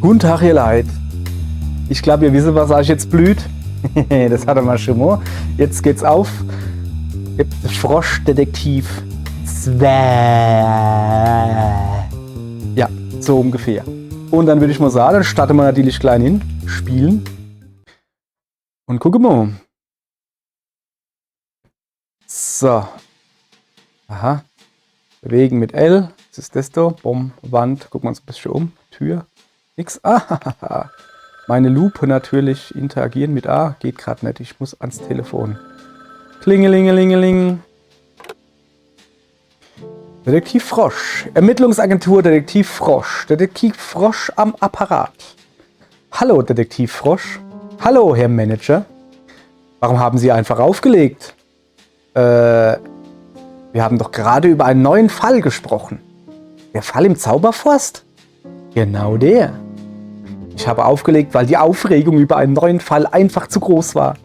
Guten Tag, ihr Leid. Ich glaube, ihr wisst, was euch jetzt blüht. Das hatte mal schon mal. Jetzt geht's auf. Froschdetektiv 2. Ja, so ungefähr. Und dann würde ich mal sagen, dann starten wir natürlich klein hin. Spielen. Und gucken mal. So. Aha. Bewegen mit L. Was ist das da? Bumm, Wand. Gucken wir uns ein bisschen um. Tür. Nix. Ah, meine Lupe natürlich. Interagieren mit A. Geht gerade nicht. Ich muss ans Telefon. Klingelingelingeling. Detektiv Frosch. Ermittlungsagentur Detektiv Frosch. Detektiv Frosch am Apparat. Hallo, Detektiv Frosch. Hallo, Herr Manager. Warum haben Sie einfach aufgelegt? Wir haben doch gerade über einen neuen Fall gesprochen. Der Fall im Zauberforst? Genau der. Ich habe aufgelegt, weil die Aufregung über einen neuen Fall einfach zu groß war.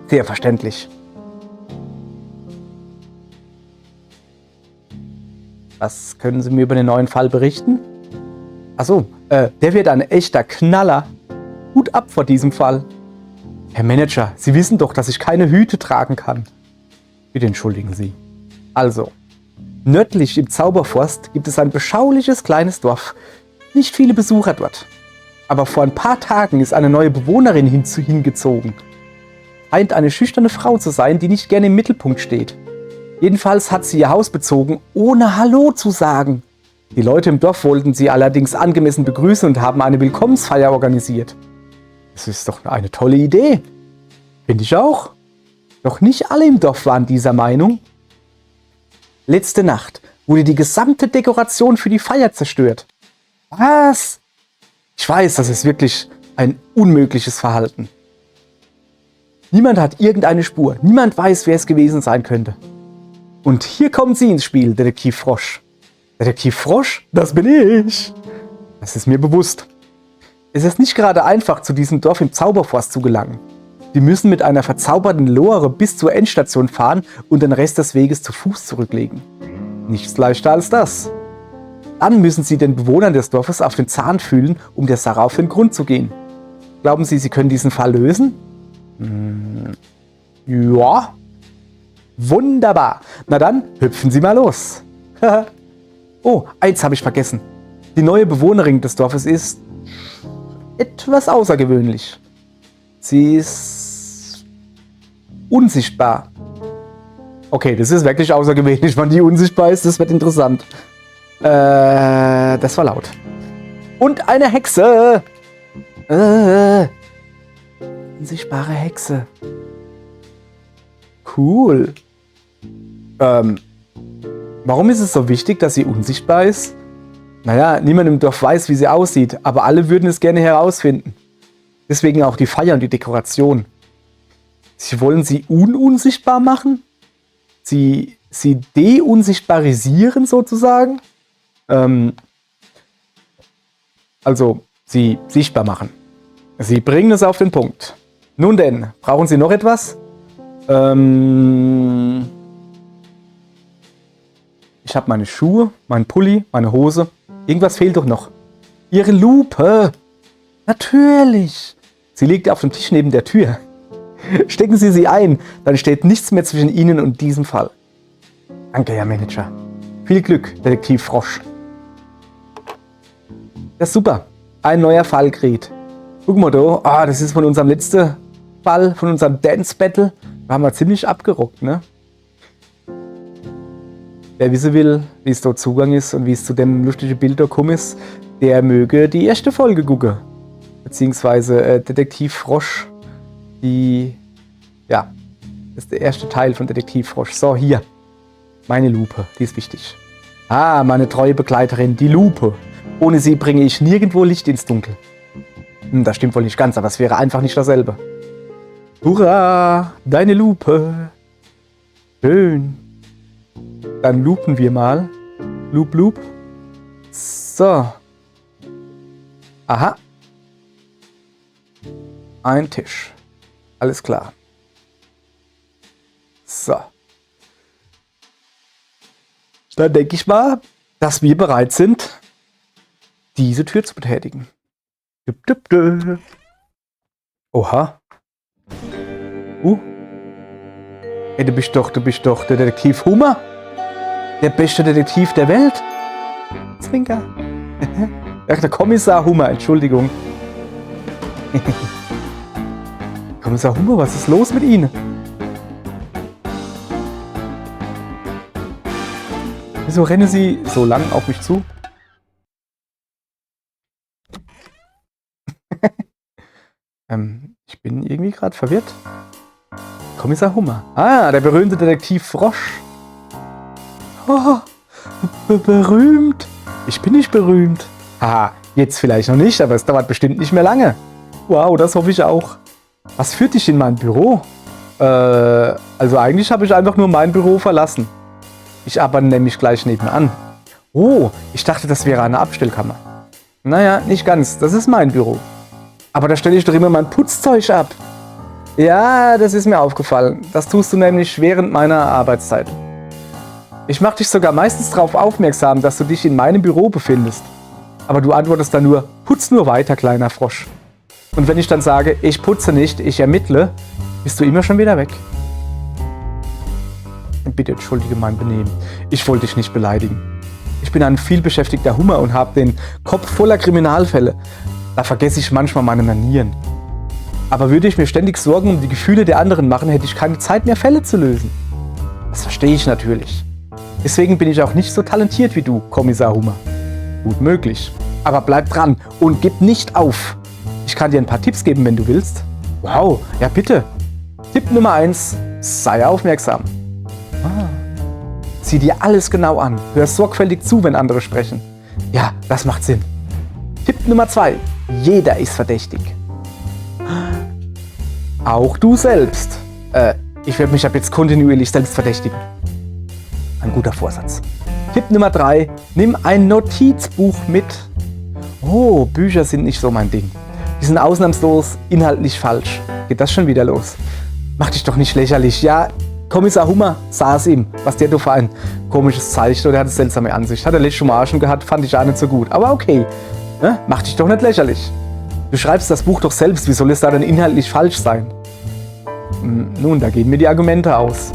Sehr verständlich. Was können Sie mir über den neuen Fall berichten? Achso, der wird ein echter Knaller. Hut ab vor diesem Fall. Herr Manager, Sie wissen doch, dass ich keine Hüte tragen kann. Bitte entschuldigen Sie. Also, nördlich im Zauberforst gibt es ein beschauliches kleines Dorf. Nicht viele Besucher dort. Aber vor ein paar Tagen ist eine neue Bewohnerin hingezogen. Scheint eine schüchterne Frau zu sein, die nicht gerne im Mittelpunkt steht. Jedenfalls hat sie ihr Haus bezogen, ohne Hallo zu sagen. Die Leute im Dorf wollten sie allerdings angemessen begrüßen und haben eine Willkommensfeier organisiert. Das ist doch eine tolle Idee. Finde ich auch. Doch nicht alle im Dorf waren dieser Meinung. Letzte Nacht wurde die gesamte Dekoration für die Feier zerstört. Was? Ich weiß, das ist wirklich ein unmögliches Verhalten. Niemand hat irgendeine Spur. Niemand weiß, wer es gewesen sein könnte. Und hier kommen Sie ins Spiel, Detektiv Frosch. Detektiv Frosch? Das bin ich. Das ist mir bewusst. Es ist nicht gerade einfach, zu diesem Dorf im Zauberforst zu gelangen. Sie müssen mit einer verzauberten Lore bis zur Endstation fahren und den Rest des Weges zu Fuß zurücklegen. Nichts leichter als das. Dann müssen Sie den Bewohnern des Dorfes auf den Zahn fühlen, um der Sache auf den Grund zu gehen. Glauben Sie, Sie können diesen Fall lösen? Ja. Wunderbar. Na dann, hüpfen Sie mal los. Oh, eins habe ich vergessen. Die neue Bewohnerin des Dorfes ist etwas außergewöhnlich. Sie ist unsichtbar. Okay, das ist wirklich außergewöhnlich. Wenn die unsichtbar ist, das wird interessant. Das war laut. Und eine Hexe. Unsichtbare Hexe. Cool. Warum ist es so wichtig, dass sie unsichtbar ist? Naja, niemand im Dorf weiß, wie sie aussieht, aber alle würden es gerne herausfinden. Deswegen auch die Feier und die Dekoration. Sie wollen sie unsichtbar machen? Sie deunsichtbarisieren sozusagen? Also, sie sichtbar machen. Sie bringen es auf den Punkt. Nun denn, brauchen Sie noch etwas? Ich habe meine Schuhe, meinen Pulli, meine Hose. Irgendwas fehlt doch noch. Ihre Lupe. Natürlich. Sie liegt auf dem Tisch neben der Tür. Stecken Sie sie ein, dann steht nichts mehr zwischen Ihnen und diesem Fall. Danke, Herr Manager. Viel Glück, Detektiv Frosch. Ja, super. Ein neuer Fall kreiert. Guck mal da. Ah, das ist von unserem letzten Fall, von unserem Dance Battle. Da haben wir ziemlich abgerockt, ne? Wer wissen will, wie es dort Zugang ist und wie es zu dem lustigen Bild da gekommen ist, der möge die erste Folge gucken. Beziehungsweise Detektiv Frosch. Ja, das ist der erste Teil von Detektiv Frosch. So, hier. Meine Lupe, die ist wichtig. Ah, meine treue Begleiterin, die Lupe. Ohne sie bringe ich nirgendwo Licht ins Dunkel. Das stimmt wohl nicht ganz, aber es wäre einfach nicht dasselbe. Hurra, deine Lupe. Schön. Dann lupen wir mal. Loop, loop. So. Aha. Ein Tisch. Alles klar. So. Dann denke ich mal, dass wir bereit sind, diese Tür zu betätigen. Düpp, düpp, düpp. Oha. Ey, du bist doch der Detektiv Hummer. Der beste Detektiv der Welt. Zwinker. Ach, der Kommissar Hummer, Entschuldigung. Kommissar Hummer, was ist los mit Ihnen? Wieso rennen Sie so lang auf mich zu? Ich bin irgendwie gerade verwirrt. Kommissar Hummer. Ah, der berühmte Detektiv Frosch. Oh, berühmt. Ich bin nicht berühmt. Haha, jetzt vielleicht noch nicht, aber es dauert bestimmt nicht mehr lange. Wow, das hoffe ich auch. Was führt dich in mein Büro? Also eigentlich habe ich einfach nur mein Büro verlassen. Ich arbeite nämlich gleich nebenan. Oh, ich dachte, das wäre eine Abstellkammer. Naja, nicht ganz. Das ist mein Büro. Aber da stelle ich doch immer mein Putzzeug ab. Ja, das ist mir aufgefallen. Das tust du nämlich während meiner Arbeitszeit. Ich mache dich sogar meistens darauf aufmerksam, dass du dich in meinem Büro befindest. Aber du antwortest dann nur, putz nur weiter, kleiner Frosch. Und wenn ich dann sage, ich putze nicht, ich ermittle, bist du immer schon wieder weg. Bitte entschuldige mein Benehmen. Ich wollte dich nicht beleidigen. Ich bin ein vielbeschäftigter Hummer und habe den Kopf voller Kriminalfälle. Da vergesse ich manchmal meine Manieren. Aber würde ich mir ständig Sorgen um die Gefühle der anderen machen, hätte ich keine Zeit mehr, Fälle zu lösen. Das verstehe ich natürlich. Deswegen bin ich auch nicht so talentiert wie du, Kommissar Hummer. Gut möglich. Aber bleib dran und gib nicht auf. Ich kann dir ein paar Tipps geben, wenn du willst. Wow, ja bitte. Tipp Nummer 1. Sei aufmerksam. Sieh dir alles genau an. Hör sorgfältig zu, wenn andere sprechen. Ja, das macht Sinn. Tipp Nummer 2. Jeder ist verdächtig. Auch du selbst. Ich werde mich ab jetzt kontinuierlich selbst verdächtigen. Ein guter Vorsatz. Tipp Nummer 3. Nimm ein Notizbuch mit. Oh, Bücher sind nicht so mein Ding. Die sind ausnahmslos inhaltlich falsch. Geht das schon wieder los? Mach dich doch nicht lächerlich. Ja, Kommissar Hummer saß ihm. Was der doch für ein komisches Zeichen oder hat eine seltsame Ansicht. Hat er letztes Mal schon gehabt, fand ich auch nicht so gut. Aber okay, ne? Mach dich doch nicht lächerlich. Du schreibst das Buch doch selbst. Wie soll es da denn inhaltlich falsch sein? Nun, da gehen mir die Argumente aus.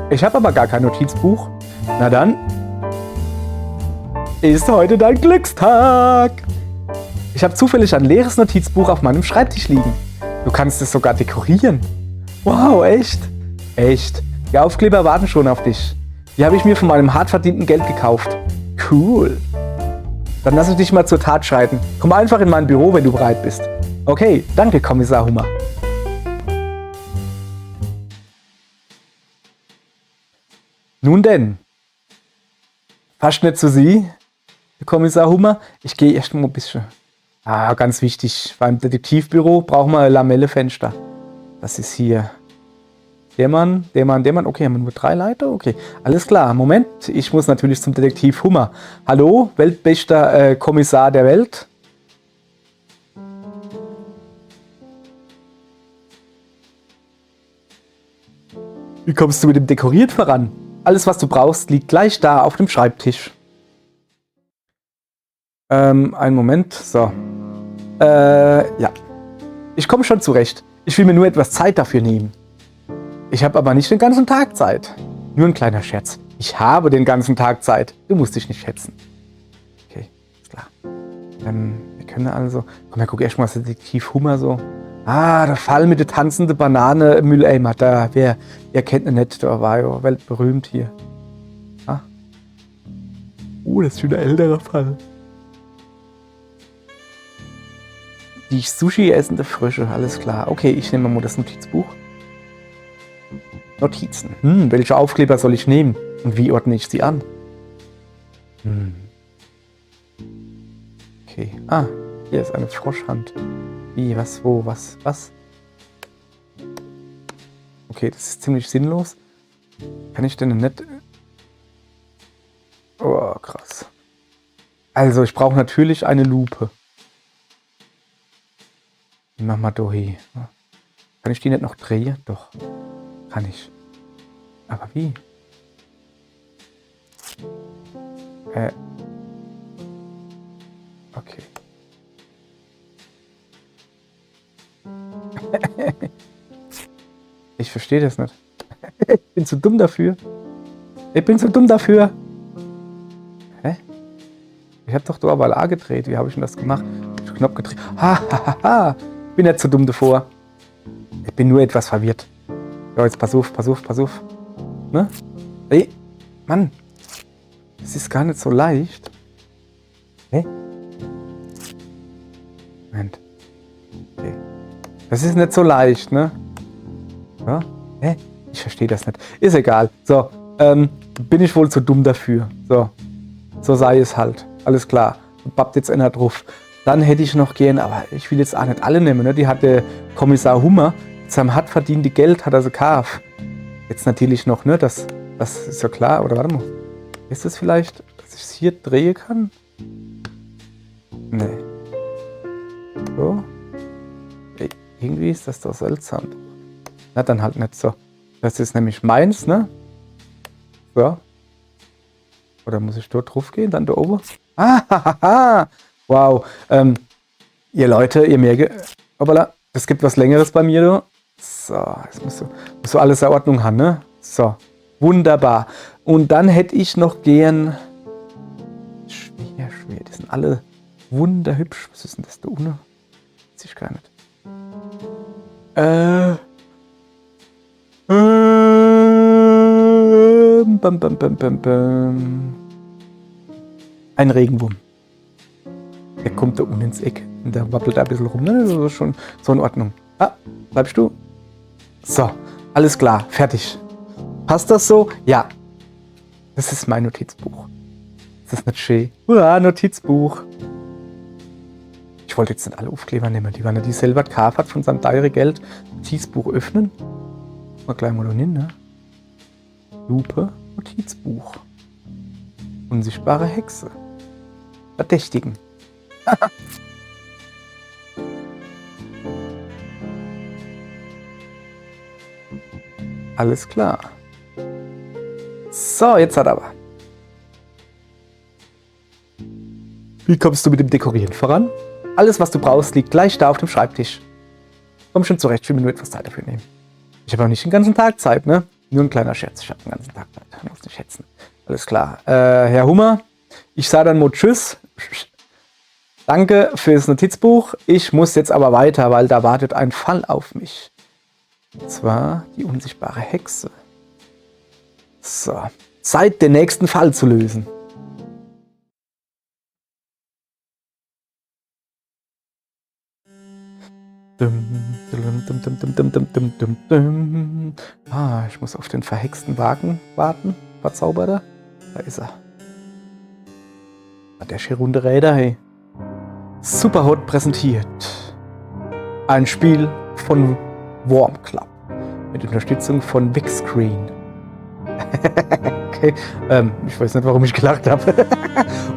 Ich hab aber gar kein Notizbuch. Na dann, ist heute dein Glückstag. Ich habe zufällig ein leeres Notizbuch auf meinem Schreibtisch liegen. Du kannst es sogar dekorieren. Wow, echt? Echt. Die Aufkleber warten schon auf dich. Die habe ich mir von meinem hart verdienten Geld gekauft. Cool. Dann lass ich dich mal zur Tat schreiten. Komm einfach in mein Büro, wenn du bereit bist. Okay, danke, Kommissar Hummer. Nun denn. Fast nicht zu Sie, Kommissar Hummer. Ich gehe erst mal ein bisschen. Ganz wichtig. Beim Detektivbüro brauchen wir Lamellefenster. Das ist hier. Der Mann. Okay, haben wir nur 3 Leiter? Okay, alles klar. Moment, ich muss natürlich zum Detektiv Hummer. Hallo, weltbester Kommissar der Welt. Wie kommst du mit dem Dekoriert voran? Alles, was du brauchst, liegt gleich da auf dem Schreibtisch. Einen Moment. So. Ja. Ich komme schon zurecht. Ich will mir nur etwas Zeit dafür nehmen. Ich habe aber nicht den ganzen Tag Zeit. Nur ein kleiner Scherz. Ich habe den ganzen Tag Zeit. Du musst dich nicht schätzen. Okay, ist klar. Wir können also... Komm, guck erst mal, was der Detektiv Hummer so... Der Fall mit der tanzenden Banane Mülleimer. Da, wer kennt ihn nicht? Der war ja weltberühmt hier. Das ist schon ein älterer Fall. Die Sushi essende Frösche, alles klar. Okay, ich nehme mal das Notizbuch. Notizen. Welche Aufkleber soll ich nehmen? Und wie ordne ich sie an? Okay. Hier ist eine Froschhand. Wie, was, wo, was? Okay, das ist ziemlich sinnlos. Kann ich denn nicht... Oh, krass. Also, ich brauche natürlich eine Lupe. Mach mal da hier. Kann ich die nicht noch drehen? Doch. Kann ich. Aber wie? Okay. verstehe das nicht. Ich bin zu dumm dafür. Ich bin zu dumm dafür. Hä? Ich hab doch Doorbell A gedreht. Wie habe ich denn das gemacht? Ich hab den Knopf gedreht. Ha, ha, ha, ha. Ich bin nicht zu dumm davor. Ich bin nur etwas verwirrt. Ja, jetzt pass auf, pass auf, pass auf. Ne? Ey, Mann. Das ist gar nicht so leicht. Hä? Moment. Okay. Das ist nicht so leicht, ne? Ja? Hä? Ich verstehe das nicht. Ist egal. So, bin ich wohl zu dumm dafür. So. So sei es halt. Alles klar. Pappt jetzt einer drauf. Dann hätte ich noch gern, aber ich will jetzt auch nicht alle nehmen, ne? Die hat der Kommissar Hummer mit seinem hart verdiente Geld hat er sie gekauft. Jetzt natürlich noch, ne? Das ist ja klar. Oder warte mal. Ist das vielleicht, dass ich es hier drehen kann? Nee. So. Ey, irgendwie ist das doch seltsam. Na, dann halt nicht so. Das ist nämlich meins, ne? So. Oder muss ich dort drauf gehen, dann da oben? Ah, wow. Ihr Leute, ihr merkt, hoppala, es gibt was Längeres bei mir, du. So, jetzt musst du alles in Ordnung haben, ne? So, wunderbar. Und dann hätte ich noch gern... Schwer, die sind alle wunderhübsch. Was ist denn das da unten? Weiß ich gar nicht. Ein Regenwurm. Der kommt da unten ins Eck. Und der wappelt da ein bisschen rum. Das ist schon so in Ordnung. Ah, bleibst du? So, alles klar, fertig. Passt das so? Ja. Das ist mein Notizbuch. Das ist nicht schön. Hurra, Notizbuch. Ich wollte jetzt nicht alle Aufkleber nehmen. Die waren ja die selber gekauft hat von seinem teuren Geld. Notizbuch öffnen. Mal gleich mal hin, ne? Lupe, Notizbuch. Unsichtbare Hexe. Verdächtigen. Alles klar. So, jetzt hat aber. Wie kommst du mit dem Dekorieren voran? Alles, was du brauchst, liegt gleich da auf dem Schreibtisch. Komm schon zurecht, ich will mir nur etwas Zeit dafür nehmen. Ich habe auch nicht den ganzen Tag Zeit, ne? Nur ein kleiner Scherz, ich habe den ganzen Tag Zeit. Ich muss nicht schätzen. Alles klar. Herr Hummer, ich sage dann mal Tschüss. Danke fürs Notizbuch. Ich muss jetzt aber weiter, weil da wartet ein Fall auf mich. Und zwar die unsichtbare Hexe. So, Zeit, den nächsten Fall zu lösen. Ah, ich muss auf den verhexten Wagen warten. Verzauberer. Da ist er. Der ist hier runde Räder, hey. Superhot präsentiert. Ein Spiel von Worm Club. Mit Unterstützung von Big Screen. Okay. Ich weiß nicht, warum ich gelacht habe.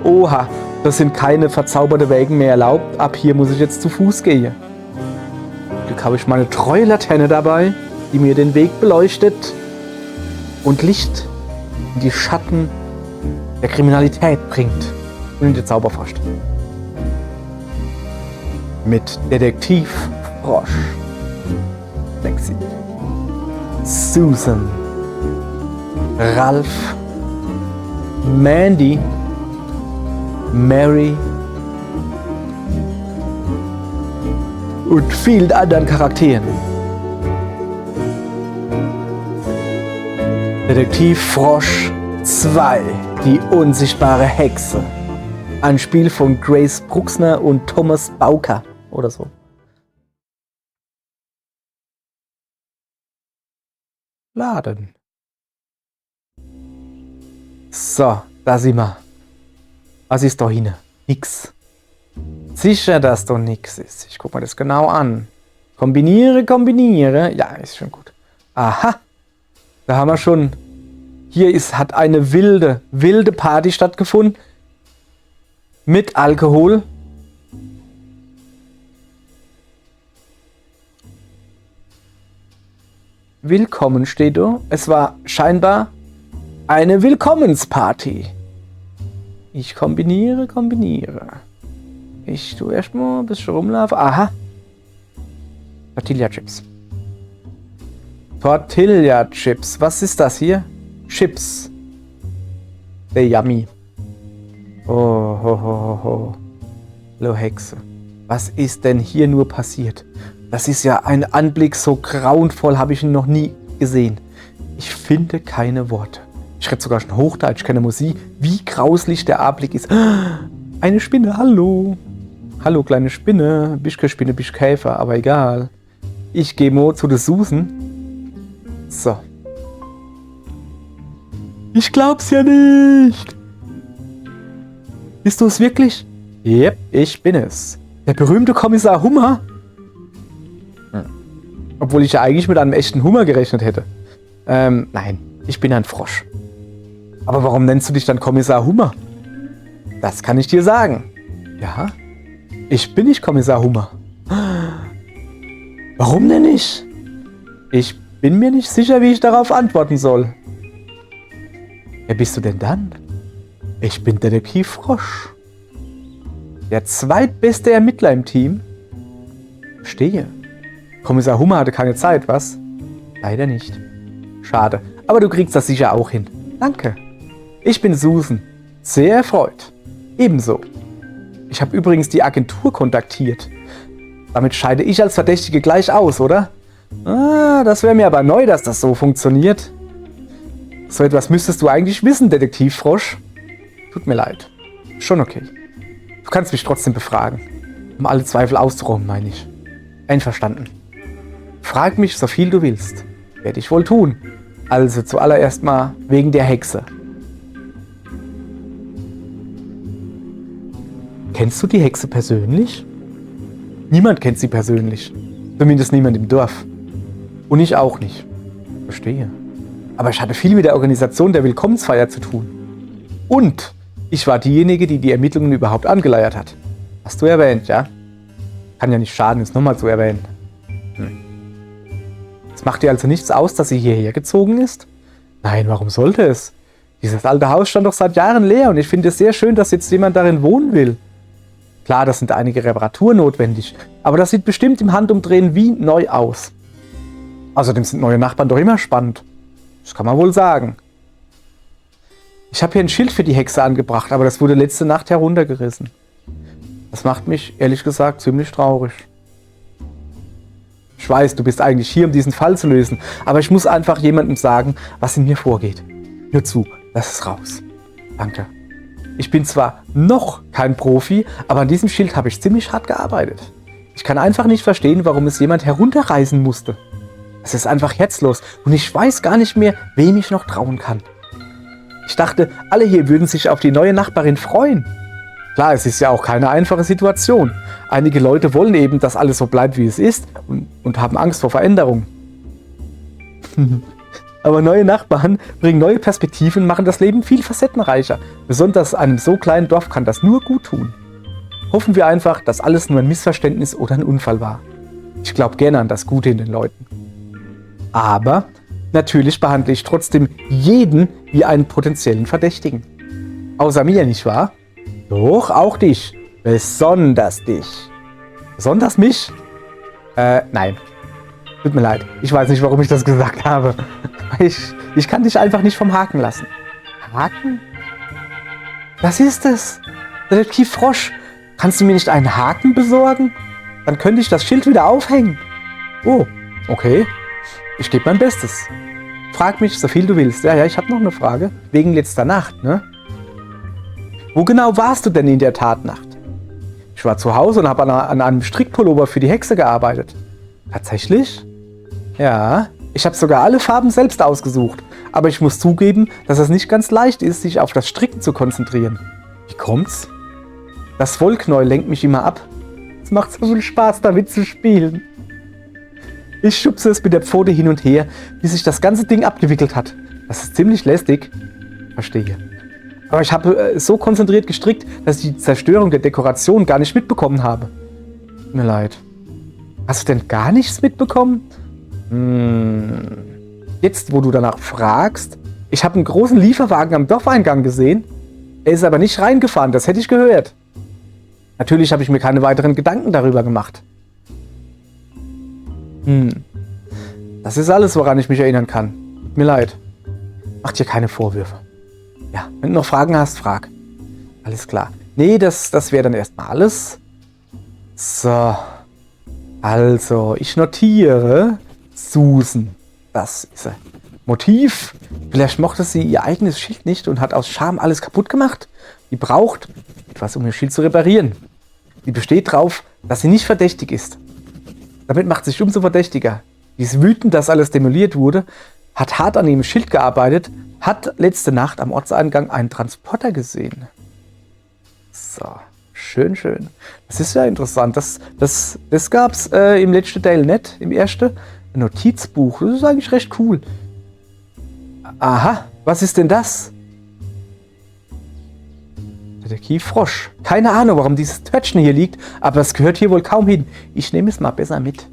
Oha, das sind keine verzauberte Wägen mehr erlaubt. Ab hier muss ich jetzt zu Fuß gehen. Glück habe ich meine treue Laterne dabei, die mir den Weg beleuchtet und Licht in die Schatten der Kriminalität bringt und in die Zauberfrost. Mit Detektiv Frosch, Lexi, Susan, Ralph, Mandy, Mary und vielen anderen Charakteren. Detektiv Frosch 2, die unsichtbare Hexe. Ein Spiel von Grace Bruxner und Thomas Bauker oder so. Laden. So, da sind wir. Was ist da hinten? Nix. Sicher, dass da nix ist. Ich guck mal das genau an. Kombiniere, kombiniere. Ja, ist schon gut. Aha. Da haben wir schon. Hier hat eine wilde Party stattgefunden. Mit Alkohol. Willkommen steht da. Es war scheinbar eine Willkommensparty. Ich kombiniere. Ich tue erstmal ein bisschen rumlaufen. Aha. Tortilla Chips. Tortilla-Chips. Was ist das hier? Chips. Sehr yummy. Oh, ho, ho, ho. Hallo Hexe. Was ist denn hier nur passiert? Das ist ja ein Anblick, so grauenvoll habe ich ihn noch nie gesehen. Ich finde keine Worte. Ich rede sogar schon Hochdeutsch, keine Musik. Wie grauslich der Anblick ist. Eine Spinne, hallo. Hallo, kleine Spinne. Bist keine Spinne, bist Käfer, aber egal. Ich gehe mal zu der Susan. So. Ich glaub's ja nicht. Bist du es wirklich? Yep, ich bin es. Der berühmte Kommissar Hummer? Obwohl ich ja eigentlich mit einem echten Hummer gerechnet hätte. Nein, ich bin ein Frosch. Aber warum nennst du dich dann Kommissar Hummer? Das kann ich dir sagen. Ja, ich bin nicht Kommissar Hummer. Warum denn nicht? Ich bin mir nicht sicher, wie ich darauf antworten soll. Wer bist du denn dann? Ich bin Detektiv Frosch. Der zweitbeste Ermittler im Team. Verstehe. Kommissar Hummer hatte keine Zeit, was? Leider nicht. Schade. Aber du kriegst das sicher auch hin. Danke. Ich bin Susan. Sehr erfreut. Ebenso. Ich habe übrigens die Agentur kontaktiert. Damit scheide ich als Verdächtige gleich aus, oder? Ah, das wäre mir aber neu, dass das so funktioniert. So etwas müsstest du eigentlich wissen, Detektiv Frosch. Tut mir leid. Schon okay. Du kannst mich trotzdem befragen. Um alle Zweifel auszuräumen, meine ich. Einverstanden. Frag mich so viel du willst. Werde ich wohl tun. Also zuallererst mal wegen der Hexe. Kennst du die Hexe persönlich? Niemand kennt sie persönlich. Zumindest niemand im Dorf. Und ich auch nicht. Verstehe. Aber ich hatte viel mit der Organisation der Willkommensfeier zu tun. Und ich war diejenige, die die Ermittlungen überhaupt angeleiert hat. Hast du erwähnt, ja? Kann ja nicht schaden, es nochmal zu erwähnen. Es macht dir also nichts aus, dass sie hierher gezogen ist? Nein, warum sollte es? Dieses alte Haus stand doch seit Jahren leer und ich finde es sehr schön, dass jetzt jemand darin wohnen will. Klar, das sind einige Reparaturen notwendig, aber das sieht bestimmt im Handumdrehen wie neu aus. Außerdem sind neue Nachbarn doch immer spannend. Das kann man wohl sagen. Ich habe hier ein Schild für die Hexe angebracht, aber das wurde letzte Nacht heruntergerissen. Das macht mich, ehrlich gesagt, ziemlich traurig. Ich weiß, du bist eigentlich hier, um diesen Fall zu lösen, aber ich muss einfach jemandem sagen, was in mir vorgeht. Hör zu, lass es raus. Danke. Ich bin zwar noch kein Profi, aber an diesem Schild habe ich ziemlich hart gearbeitet. Ich kann einfach nicht verstehen, warum es jemand herunterreißen musste. Es ist einfach herzlos und ich weiß gar nicht mehr, wem ich noch trauen kann. Ich dachte, alle hier würden sich auf die neue Nachbarin freuen. Klar, es ist ja auch keine einfache Situation. Einige Leute wollen eben, dass alles so bleibt, wie es ist und haben Angst vor Veränderung. Aber neue Nachbarn bringen neue Perspektiven und machen das Leben viel facettenreicher. Besonders einem so kleinen Dorf kann das nur gut tun. Hoffen wir einfach, dass alles nur ein Missverständnis oder ein Unfall war. Ich glaube gerne an das Gute in den Leuten. Aber natürlich behandle ich trotzdem jeden wie einen potenziellen Verdächtigen. Außer mir, nicht wahr? Doch, auch dich. Besonders dich. Besonders mich? Nein. Tut mir leid. Ich weiß nicht, warum ich das gesagt habe. Ich kann dich einfach nicht vom Haken lassen. Haken? Was ist es? Detektiv Frosch, kannst du mir nicht einen Haken besorgen? Dann könnte ich das Schild wieder aufhängen. Oh, okay. Ich gebe mein Bestes. Frag mich, so viel du willst. Ja, ich habe noch eine Frage. Wegen letzter Nacht, ne? Wo genau warst du denn in der Tatnacht? Ich war zu Hause und habe an einem Strickpullover für die Hexe gearbeitet. Tatsächlich? Ja, ich habe sogar alle Farben selbst ausgesucht. Aber ich muss zugeben, dass es nicht ganz leicht ist, sich auf das Stricken zu konzentrieren. Wie kommt's? Das Wollknäuel lenkt mich immer ab. Es macht so viel Spaß, damit zu spielen. Ich schubse es mit der Pfote hin und her, bis sich das ganze Ding abgewickelt hat. Das ist ziemlich lästig. Verstehe. Aber ich habe so konzentriert gestrickt, dass ich die Zerstörung der Dekoration gar nicht mitbekommen habe. Tut mir leid. Hast du denn gar nichts mitbekommen? Jetzt, wo du danach fragst, ich habe einen großen Lieferwagen am Dorfeingang gesehen. Er ist aber nicht reingefahren, das hätte ich gehört. Natürlich habe ich mir keine weiteren Gedanken darüber gemacht. Das ist alles, woran ich mich erinnern kann. Tut mir leid. Mach dir keine Vorwürfe. Ja, wenn du noch Fragen hast, frag. Alles klar. Nee, das wäre dann erstmal alles. So. Also, ich notiere Susan. Das ist er. Motiv. Vielleicht mochte sie ihr eigenes Schild nicht und hat aus Scham alles kaputt gemacht. Sie braucht etwas, um ihr Schild zu reparieren. Sie besteht darauf, dass sie nicht verdächtig ist. Damit macht sie sich umso verdächtiger. Sie ist wütend, dass alles demoliert wurde, hat hart an ihrem Schild gearbeitet, hat letzte Nacht am Ortseingang einen Transporter gesehen. So, schön, schön. Das ist ja interessant. Das gab es im letzten Teil nicht, im ersten. Ein Notizbuch, das ist eigentlich recht cool. Aha, was ist denn das? Detektiv Frosch. Keine Ahnung, warum dieses Törtchen hier liegt, aber es gehört hier wohl kaum hin. Ich nehme es mal besser mit.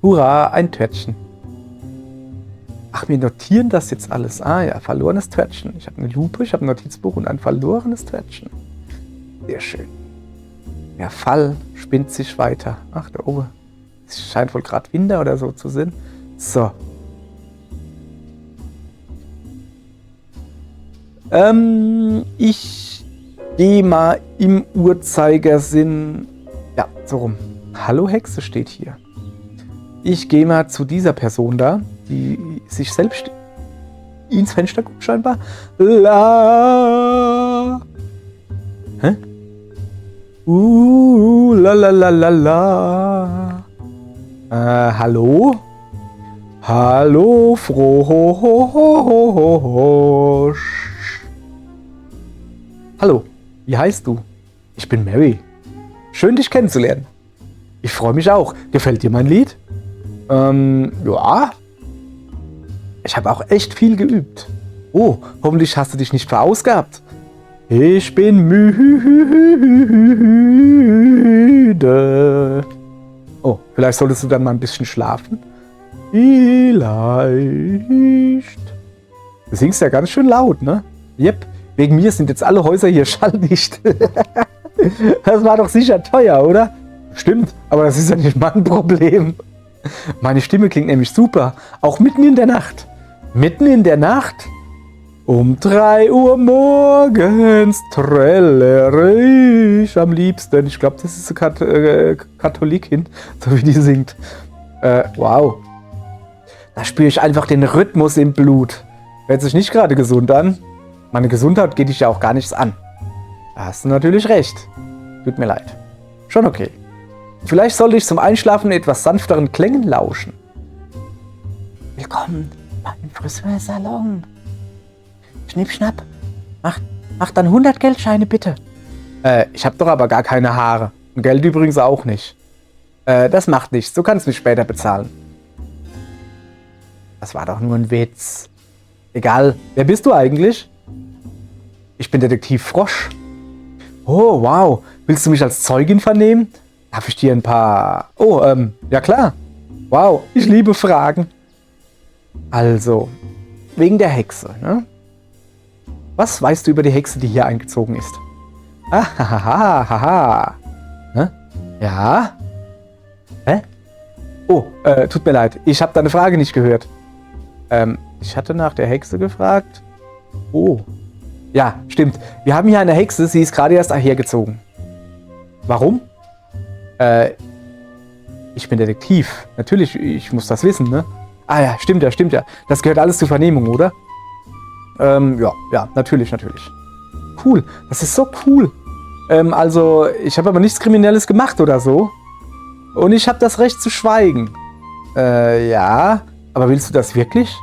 Hurra, ein Törtchen. Ach, wir notieren das jetzt alles. Ah ja, verlorenes Törtchen. Ich habe eine Lupe, ich habe ein Notizbuch und ein verlorenes Törtchen. Sehr schön. Der Fall spinnt sich weiter. Ach, da oben. Es scheint wohl gerade Winter oder so zu sein. So. Ich gehe mal im Uhrzeigersinn. Ja, so rum. Hallo Hexe steht hier. Ich gehe mal zu dieser Person da, die sich selbst ins Fenster guckt scheinbar. La. Hä? La la la la la. Hallo? Hallo, Frosch. Hallo, wie heißt du? Ich bin Mary. Schön, dich kennenzulernen. Ich freue mich auch. Gefällt dir mein Lied? Ja. Ich habe auch echt viel geübt. Oh, hoffentlich hast du dich nicht verausgabt. Ich bin müde. Oh, vielleicht solltest du dann mal ein bisschen schlafen. Vielleicht. Du singst ja ganz schön laut, ne? Jep, wegen mir sind jetzt alle Häuser hier schalldicht. Das war doch sicher teuer, oder? Stimmt, aber das ist ja nicht mein Problem. Meine Stimme klingt nämlich super, auch mitten in der Nacht. Mitten in der Nacht? Um 3 Uhr morgens trällere ich am liebsten. Ich glaube, das ist eine Katholikin, so wie die singt. Wow. Da spüre ich einfach den Rhythmus im Blut. Hört sich nicht gerade gesund an. Meine Gesundheit geht dich ja auch gar nichts an. Da hast du natürlich recht. Tut mir leid. Schon okay. Vielleicht sollte ich zum Einschlafen etwas sanfteren Klängen lauschen. Willkommen im Friseursalon. Schnipp, schnapp. Mach dann 100 Geldscheine, bitte. Ich habe doch aber gar keine Haare. Und Geld übrigens auch nicht. Das macht nichts. Du kannst mich später bezahlen. Das war doch nur ein Witz. Egal. Wer bist du eigentlich? Ich bin Detektiv Frosch. Oh, wow. Willst du mich als Zeugin vernehmen? Darf ich dir ein paar... Oh, ja klar. Wow, ich liebe Fragen. Also, wegen der Hexe, ne? Was weißt du über die Hexe, die hier eingezogen ist? Hahaha. Ne? Ja? Hä? Oh, tut mir leid. Ich habe deine Frage nicht gehört. Ich hatte nach der Hexe gefragt. Oh. Ja, stimmt. Wir haben hier eine Hexe, sie ist gerade erst hergezogen. Warum? Ich bin Detektiv. Natürlich, ich muss das wissen, ne? Ah ja, stimmt ja. Das gehört alles zur Vernehmung, oder? Ja, natürlich. Cool, das ist so cool. Also, ich habe aber nichts Kriminelles gemacht oder so. Und ich habe das Recht zu schweigen. Ja, aber willst du das wirklich?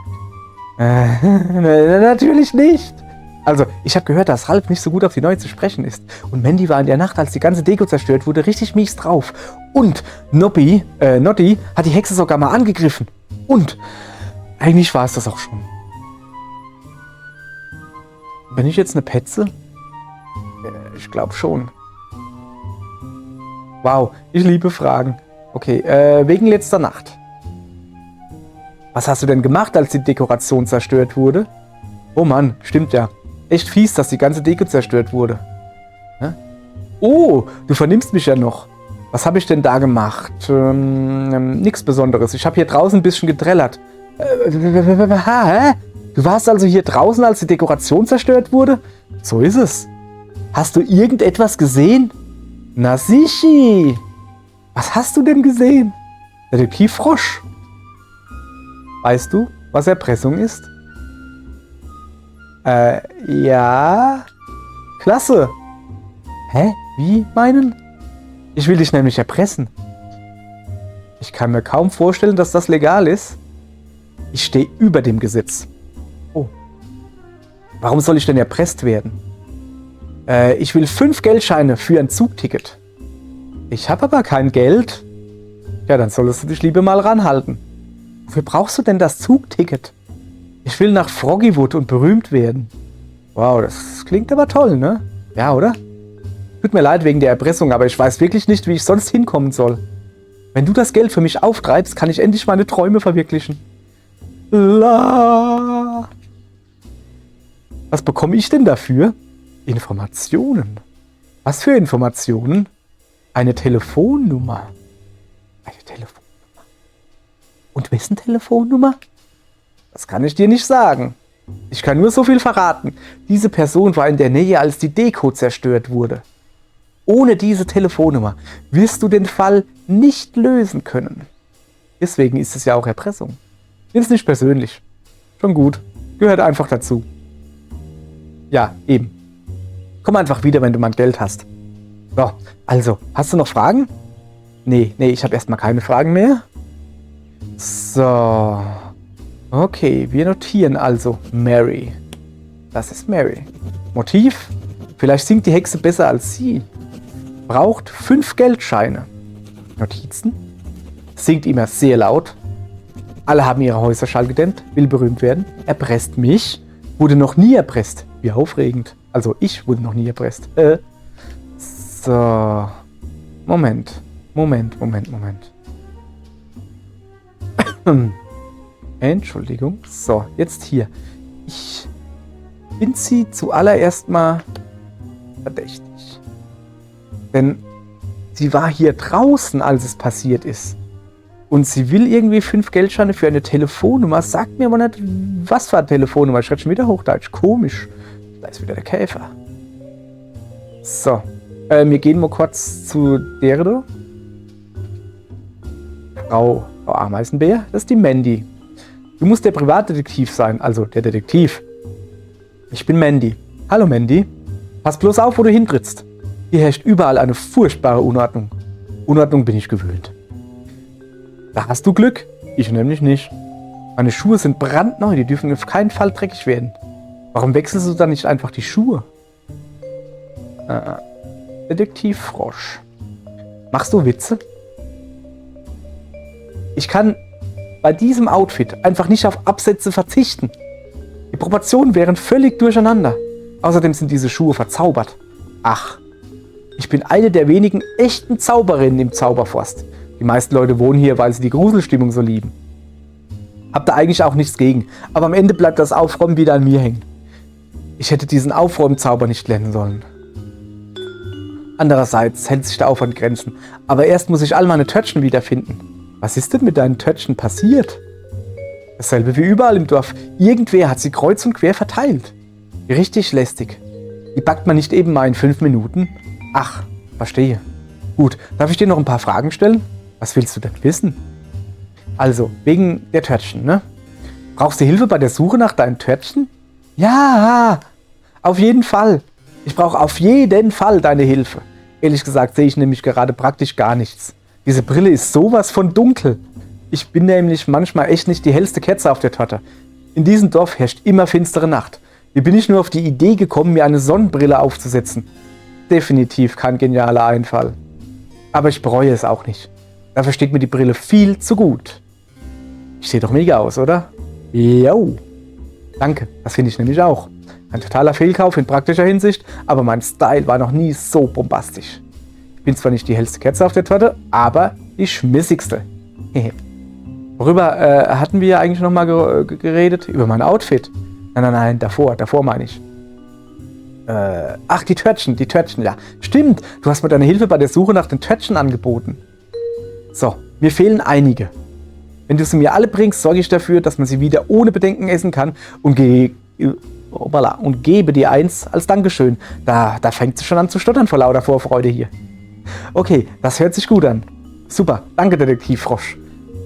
Natürlich nicht. Also, ich habe gehört, dass Ralf nicht so gut auf die Neue zu sprechen ist. Und Mandy war in der Nacht, als die ganze Deko zerstört wurde, richtig mies drauf. Und Notti hat die Hexe sogar mal angegriffen. Und eigentlich war es das auch schon. Bin ich jetzt eine Petze? Ich glaube schon. Wow, ich liebe Fragen. Okay, wegen letzter Nacht. Was hast du denn gemacht, als die Dekoration zerstört wurde? Oh Mann, stimmt ja. Echt fies, dass die ganze Deko zerstört wurde. Hä? Oh, du vernimmst mich ja noch. Was habe ich denn da gemacht? Nichts Besonderes. Ich habe hier draußen ein bisschen gedrellert. Hä? Du warst also hier draußen, als die Dekoration zerstört wurde? So ist es. Hast du irgendetwas gesehen? Na sichi. Was hast du denn gesehen? Detektiv Frosch. Weißt du, was Erpressung ist? Ja. Klasse. Hä? Wie meinen? Ich will dich nämlich erpressen. Ich kann mir kaum vorstellen, dass das legal ist. Ich stehe über dem Gesetz. Oh. Warum soll ich denn erpresst werden? Ich will 5 Geldscheine für ein Zugticket. Ich habe aber kein Geld. Ja, dann solltest du dich lieber mal ranhalten. Wofür brauchst du denn das Zugticket? Ich will nach Froggywood und berühmt werden. Wow, das klingt aber toll, ne? Ja, oder? Tut mir leid wegen der Erpressung, aber ich weiß wirklich nicht, wie ich sonst hinkommen soll. Wenn du das Geld für mich auftreibst, kann ich endlich meine Träume verwirklichen. La. Was bekomme ich denn dafür? Informationen. Was für Informationen? Eine Telefonnummer. Eine Telefonnummer. Und wessen Telefonnummer? Das kann ich dir nicht sagen. Ich kann nur so viel verraten. Diese Person war in der Nähe, als die Deko zerstört wurde. Ohne diese Telefonnummer wirst du den Fall nicht lösen können. Deswegen ist es ja auch Erpressung. Nimm es nicht persönlich. Schon gut. Gehört einfach dazu. Ja, eben. Komm einfach wieder, wenn du mal Geld hast. So, also, hast du noch Fragen? Nee, ich habe erstmal keine Fragen mehr. So. Okay, wir notieren also Mary. Das ist Mary. Motiv? Vielleicht singt die Hexe besser als sie. Braucht 5 Geldscheine. Notizen? Singt immer sehr laut. Alle haben ihre Häuser schallgedämmt. Will berühmt werden. Erpresst mich. Wurde noch nie erpresst. Wie aufregend. Also ich wurde noch nie erpresst. So. Moment. Entschuldigung. So, jetzt hier. Ich finde sie zuallererst mal verdächtig. Denn sie war hier draußen, als es passiert ist. Und sie will irgendwie 5 Geldscheine für eine Telefonnummer. Sagt mir aber nicht, was für eine Telefonnummer. Ich rede schon wieder Hochdeutsch. Komisch. Da ist wieder der Käfer. So. Wir gehen mal kurz zu der da. Frau Ameisenbär. Das ist die Mandy. Du musst der Privatdetektiv sein. Also der Detektiv. Ich bin Mandy. Hallo Mandy. Pass bloß auf, wo du hintrittst. Hier herrscht überall eine furchtbare Unordnung. Unordnung bin ich gewöhnt. Da hast du Glück. Ich nämlich nicht. Meine Schuhe sind brandneu. Die dürfen auf keinen Fall dreckig werden. Warum wechselst du dann nicht einfach die Schuhe? Detektiv Frosch. Machst du Witze? Ich kann bei diesem Outfit einfach nicht auf Absätze verzichten. Die Proportionen wären völlig durcheinander. Außerdem sind diese Schuhe verzaubert. Ach, ich bin eine der wenigen echten Zauberinnen im Zauberforst. Die meisten Leute wohnen hier, weil sie die Gruselstimmung so lieben. Hab da eigentlich auch nichts gegen, aber am Ende bleibt das Aufräumen wieder an mir hängen. Ich hätte diesen Aufräumzauber nicht lernen sollen. Andererseits hält sich der Aufwand Grenzen, aber erst muss ich all meine Törtchen wiederfinden. Was ist denn mit deinen Törtchen passiert? Dasselbe wie überall im Dorf. Irgendwer hat sie kreuz und quer verteilt. Richtig lästig. Die backt man nicht eben mal in 5 Minuten? Ach, verstehe. Gut, darf ich dir noch ein paar Fragen stellen? Was willst du denn wissen? Also, wegen der Törtchen, ne? Brauchst du Hilfe bei der Suche nach deinen Törtchen? Ja, auf jeden Fall. Ich brauche auf jeden Fall deine Hilfe. Ehrlich gesagt sehe ich nämlich gerade praktisch gar nichts. Diese Brille ist sowas von dunkel. Ich bin nämlich manchmal echt nicht die hellste Kerze auf der Torte. In diesem Dorf herrscht immer finstere Nacht. Wie bin ich nur auf die Idee gekommen, mir eine Sonnenbrille aufzusetzen? Definitiv kein genialer Einfall. Aber ich bereue es auch nicht. Dafür steht mir die Brille viel zu gut. Ich sehe doch mega aus, oder? Jo. Danke, das finde ich nämlich auch. Ein totaler Fehlkauf in praktischer Hinsicht, aber mein Style war noch nie so bombastisch. Ich bin zwar nicht die hellste Kerze auf der Torte, aber die schmissigste. Worüber hatten wir ja eigentlich nochmal geredet? Über mein Outfit. Nein, davor meine ich. Ach, die Törtchen, ja. Stimmt, du hast mir deine Hilfe bei der Suche nach den Törtchen angeboten. So, mir fehlen einige. Wenn du sie mir alle bringst, sorge ich dafür, dass man sie wieder ohne Bedenken essen kann und gebe dir eins als Dankeschön. Da fängt sie schon an zu stottern vor lauter Vorfreude hier. Okay, das hört sich gut an. Super, danke Detektiv Frosch.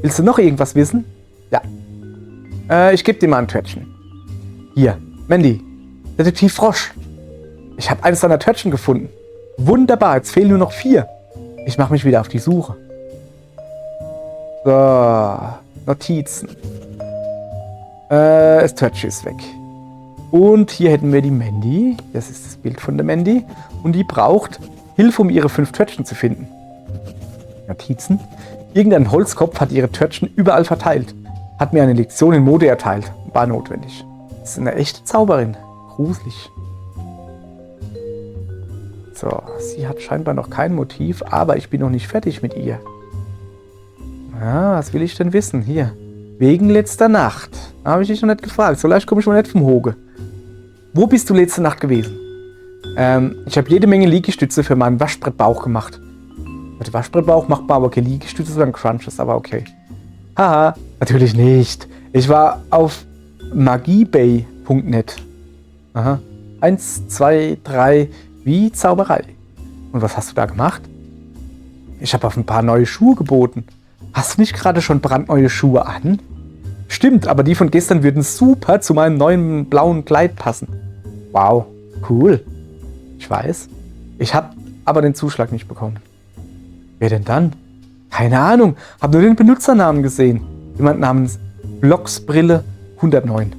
Willst du noch irgendwas wissen? Ja. Ich gebe dir mal ein Törtchen. Hier, Mandy, Detektiv Frosch. Ich habe eines deiner Törtchen gefunden. Wunderbar, jetzt fehlen nur noch 4. Ich mache mich wieder auf die Suche. So, Notizen. Das Törtchen ist weg. Und hier hätten wir die Mandy. Das ist das Bild von der Mandy. Und die braucht Hilfe, um ihre 5 Törtchen zu finden. Notizen. Irgendein Holzkopf hat ihre Törtchen überall verteilt. Hat mir eine Lektion in Mode erteilt. War notwendig. Das ist eine echte Zauberin. Gruselig. So, sie hat scheinbar noch kein Motiv, aber ich bin noch nicht fertig mit ihr. Was will ich denn wissen? Hier. Wegen letzter Nacht. Habe ich dich noch nicht gefragt. So leicht komme ich mal nicht vom Hoge. Wo bist du letzte Nacht gewesen? Ich habe jede Menge Liegestütze für meinen Waschbrettbauch gemacht. Mit Waschbrettbauch macht man aber keine Liegestütze, sondern Crunches, aber okay. Haha, natürlich nicht. Ich war auf magiebay.net. Aha. 1, 2, 3, wie Zauberei. Und was hast du da gemacht? Ich habe auf ein paar neue Schuhe geboten. Hast du nicht gerade schon brandneue Schuhe an? Stimmt, aber die von gestern würden super zu meinem neuen blauen Kleid passen. Wow, cool. Ich weiß. Ich habe aber den Zuschlag nicht bekommen. Wer denn dann? Keine Ahnung, habe nur den Benutzernamen gesehen. Jemand namens Blocksbrille 109.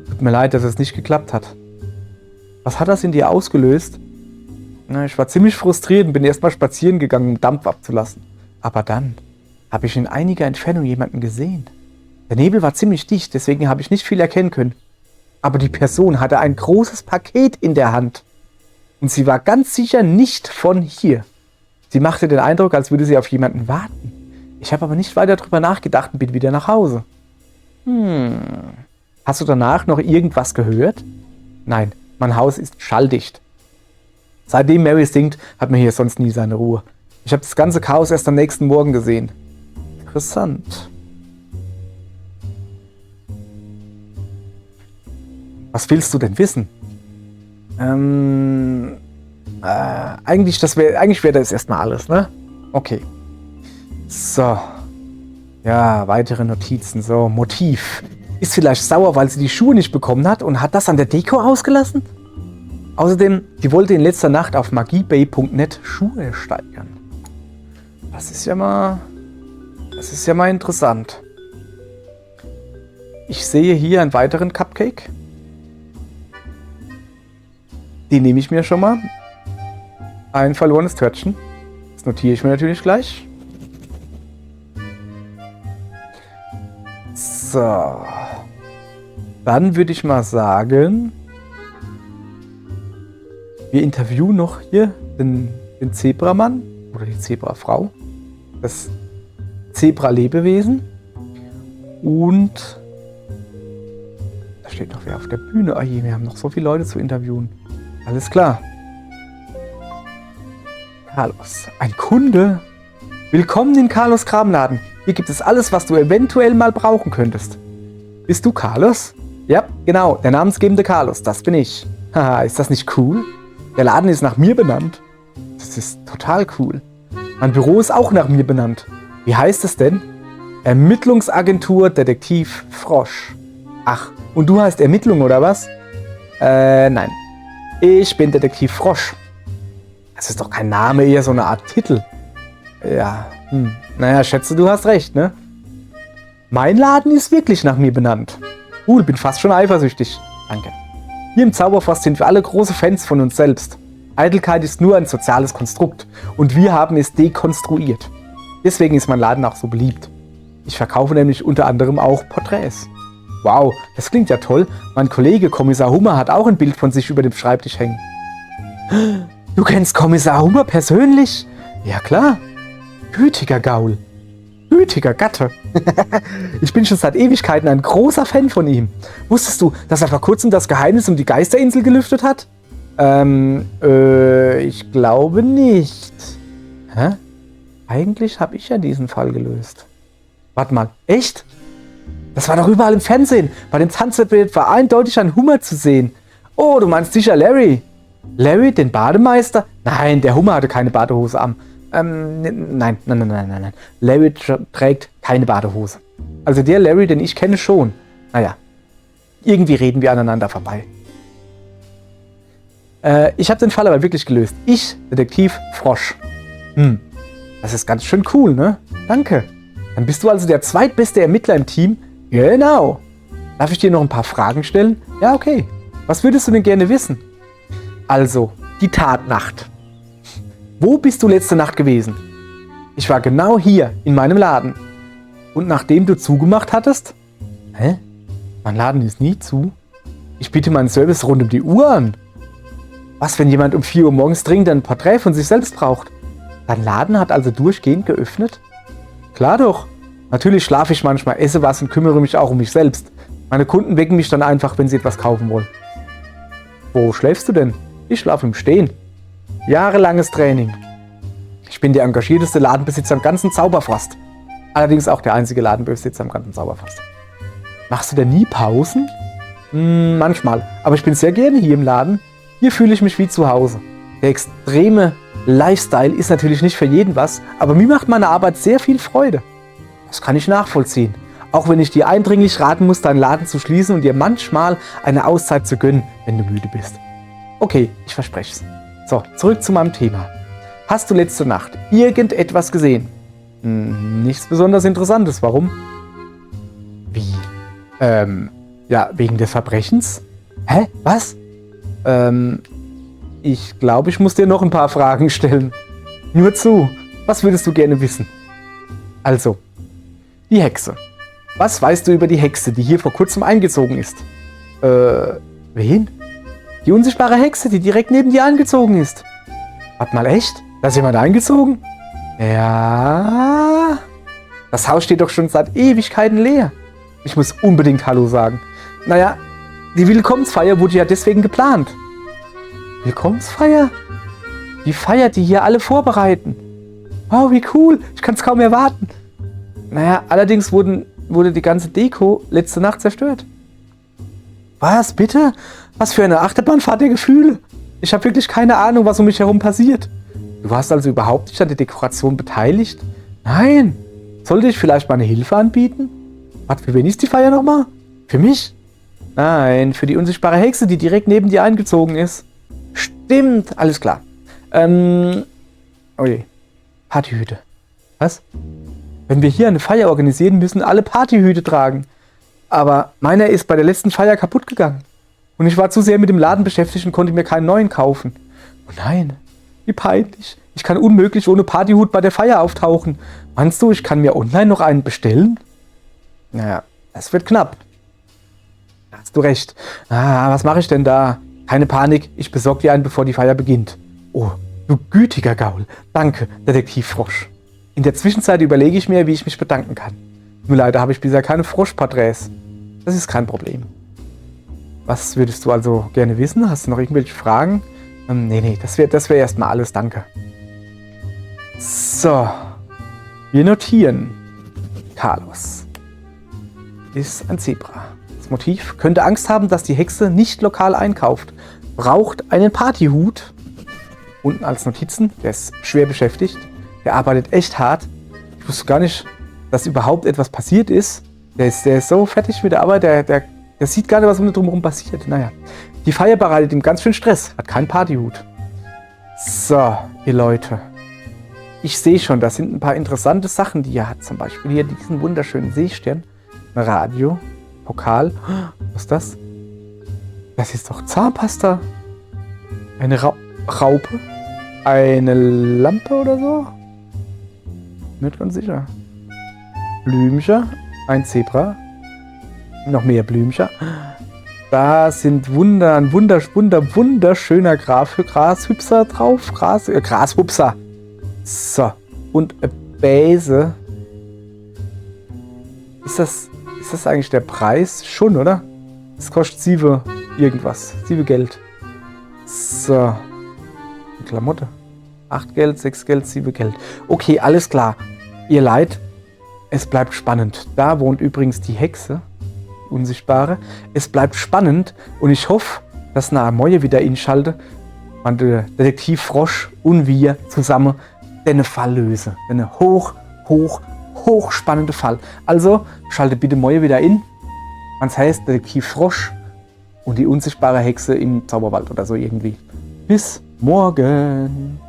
Tut mir leid, dass es nicht geklappt hat. Was hat das in dir ausgelöst? Na, ich war ziemlich frustriert und bin erstmal spazieren gegangen, um Dampf abzulassen. Aber dann habe ich in einiger Entfernung jemanden gesehen. Der Nebel war ziemlich dicht, deswegen habe ich nicht viel erkennen können. Aber die Person hatte ein großes Paket in der Hand. Und sie war ganz sicher nicht von hier. Sie machte den Eindruck, als würde sie auf jemanden warten. Ich habe aber nicht weiter darüber nachgedacht und bin wieder nach Hause. Hast du danach noch irgendwas gehört? Nein, mein Haus ist schalldicht. Seitdem Mary singt, hat man hier sonst nie seine Ruhe. Ich habe das ganze Chaos erst am nächsten Morgen gesehen. Interessant. Was willst du denn wissen? Eigentlich wäre das erstmal alles, ne? Okay. So. Ja, weitere Notizen. So, Motiv. Ist vielleicht sauer, weil sie die Schuhe nicht bekommen hat und hat das an der Deko ausgelassen? Außerdem, die wollte in letzter Nacht auf magiebay.net Schuhe steigern. Das ist ja mal interessant. Ich sehe hier einen weiteren Cupcake. Den nehme ich mir schon mal. Ein verlorenes Törtchen. Das notiere ich mir natürlich gleich. So. Dann würde ich mal sagen, wir interviewen noch hier den Zebramann oder die Zebrafrau, das Zebra-Lebewesen. Und da steht noch wer auf der Bühne. Oh je, wir haben noch so viele Leute zu interviewen. Alles klar. Carlos, ein Kunde? Willkommen in Carlos Kramladen. Hier gibt es alles, was du eventuell mal brauchen könntest. Bist du Carlos? Ja, genau, der namensgebende Carlos, das bin ich. Haha, ist das nicht cool? Der Laden ist nach mir benannt. Das ist total cool. Mein Büro ist auch nach mir benannt. Wie heißt es denn? Ermittlungsagentur Detektiv Frosch. Ach, und du heißt Ermittlung oder was? Nein. Ich bin Detektiv Frosch. Das ist doch kein Name, eher so eine Art Titel. Ja, naja, schätze, du hast recht, ne? Mein Laden ist wirklich nach mir benannt. Cool, bin fast schon eifersüchtig. Danke. Hier im Zauberforst sind wir alle große Fans von uns selbst. Eitelkeit ist nur ein soziales Konstrukt und wir haben es dekonstruiert. Deswegen ist mein Laden auch so beliebt. Ich verkaufe nämlich unter anderem auch Porträts. Wow, das klingt ja toll. Mein Kollege Kommissar Hummer hat auch ein Bild von sich über dem Schreibtisch hängen. Du kennst Kommissar Hummer persönlich? Ja klar. Gütiger Gaul. Gütiger Gatte. Ich bin schon seit Ewigkeiten ein großer Fan von ihm. Wusstest du, dass er vor kurzem das Geheimnis um die Geisterinsel gelüftet hat? Ich glaube nicht. Hä? Eigentlich habe ich ja diesen Fall gelöst. Warte mal, echt? Das war doch überall im Fernsehen. Bei dem Tanzwettbewerb war eindeutig ein Hummer zu sehen. Oh, du meinst sicher Larry. Larry, den Bademeister? Nein, der Hummer hatte keine Badehose an. Nein. Larry trägt keine Badehose. Also der Larry, den ich kenne, schon. Naja, irgendwie reden wir aneinander vorbei. Ich habe den Fall aber wirklich gelöst. Ich, Detektiv Frosch. Das ist ganz schön cool, ne? Danke. Dann bist du also der zweitbeste Ermittler im Team? Genau. Darf ich dir noch ein paar Fragen stellen? Ja, okay. Was würdest du denn gerne wissen? Also, die Tatnacht. Wo bist du letzte Nacht gewesen? Ich war genau hier, in meinem Laden. Und nachdem du zugemacht hattest? Hä? Mein Laden ist nie zu. Ich biete meinen Service rund um die Uhr an. Was, wenn jemand um 4 Uhr morgens dringend ein Porträt von sich selbst braucht? Dein Laden hat also durchgehend geöffnet? Klar doch. Natürlich schlafe ich manchmal, esse was und kümmere mich auch um mich selbst. Meine Kunden wecken mich dann einfach, wenn sie etwas kaufen wollen. Wo schläfst du denn? Ich schlafe im Stehen. Jahrelanges Training. Ich bin der engagierteste Ladenbesitzer im ganzen Zauberforst. Allerdings auch der einzige Ladenbesitzer im ganzen Zauberforst. Machst du denn nie Pausen? Manchmal. Aber ich bin sehr gerne hier im Laden. Hier fühle ich mich wie zu Hause. Der extreme Lifestyle ist natürlich nicht für jeden was, aber mir macht meine Arbeit sehr viel Freude. Das kann ich nachvollziehen. Auch wenn ich dir eindringlich raten muss, deinen Laden zu schließen und dir manchmal eine Auszeit zu gönnen, wenn du müde bist. Okay, ich verspreche es. So, zurück zu meinem Thema. Hast du letzte Nacht irgendetwas gesehen? Nichts besonders Interessantes. Warum? Wie? Ja, wegen des Verbrechens? Hä? Was? Ich glaube, ich muss dir noch ein paar Fragen stellen. Nur zu. Was würdest du gerne wissen? Also, die Hexe. Was weißt du über die Hexe, die hier vor kurzem eingezogen ist? Wen? Die unsichtbare Hexe, die direkt neben dir eingezogen ist. Warte mal, echt? Da ist jemand eingezogen? Ja. Das Haus steht doch schon seit Ewigkeiten leer. Ich muss unbedingt Hallo sagen. Naja, die Willkommensfeier wurde ja deswegen geplant. Willkommensfeier? Die Feier, die hier alle vorbereiten. Wow, wie cool. Ich kann es kaum erwarten. Naja, allerdings wurde die ganze Deko letzte Nacht zerstört. Was, bitte? Was für eine Achterbahnfahrt der Gefühle. Ich habe wirklich keine Ahnung, was um mich herum passiert. Du warst also überhaupt nicht an der Dekoration beteiligt? Nein. Sollte ich vielleicht meine Hilfe anbieten? Was, für wen ist die Feier nochmal? Für mich? Nein, für die unsichtbare Hexe, die direkt neben dir eingezogen ist. Stimmt, alles klar. Oh je. Partyhüte. Was? Wenn wir hier eine Feier organisieren, müssen alle Partyhüte tragen. Aber meiner ist bei der letzten Feier kaputt gegangen. Und ich war zu sehr mit dem Laden beschäftigt und konnte mir keinen neuen kaufen. Oh nein, wie peinlich. Ich kann unmöglich ohne Partyhut bei der Feier auftauchen. Meinst du, ich kann mir online noch einen bestellen? Naja, das wird knapp. Da hast du recht. Was mache ich denn da? Keine Panik, ich besorge dir einen, bevor die Feier beginnt. Oh, du gütiger Gaul. Danke, Detektiv Frosch. In der Zwischenzeit überlege ich mir, wie ich mich bedanken kann. Nur leider habe ich bisher keine Froschporträts. Das ist kein Problem. Was würdest du also gerne wissen? Hast du noch irgendwelche Fragen? Nee, das wär erstmal alles, danke. So, wir notieren. Carlos ist ein Zebra. Das Motiv: könnte Angst haben, dass die Hexe nicht lokal einkauft. Braucht einen Partyhut. Unten als Notizen: der ist schwer beschäftigt. Der arbeitet echt hart. Ich wusste gar nicht, dass überhaupt etwas passiert ist. Der ist so fertig mit der Arbeit, der sieht gar nicht, was um ihn drumherum passiert. Naja, die Feier bereitet ihm ganz schön Stress. Hat keinen Partyhut. So, ihr Leute. Ich sehe schon, das sind ein paar interessante Sachen, die er hat. Zum Beispiel hier diesen wunderschönen Seestern. Ein Radio. Pokal. Was ist das? Das ist doch Zahnpasta. Eine Raupe. Eine Lampe oder so? Nicht ganz sicher. Blümchen. Ein Zebra. Noch mehr Blümchen. Da sind ein wunderschöner Grashüpser drauf. Grashupser. So. Und eine Bäse. Ist das eigentlich der Preis? Schon, oder? Das kostet 7 irgendwas. 7 Geld. So. Die Klamotte. 8 Geld, 6 Geld, 7 Geld. Okay, alles klar. Ihr Leid, es bleibt spannend. Da wohnt übrigens die Hexe, die Unsichtbare. Es bleibt spannend und ich hoffe, dass nach Moje wieder inschalte und der Detektiv Frosch und wir zusammen den Fall lösen. Den hoch spannende Fall. Also schalte bitte Moje wieder in. Was heißt Detektiv Frosch und die unsichtbare Hexe im Zauberwald oder so irgendwie. Bis morgen.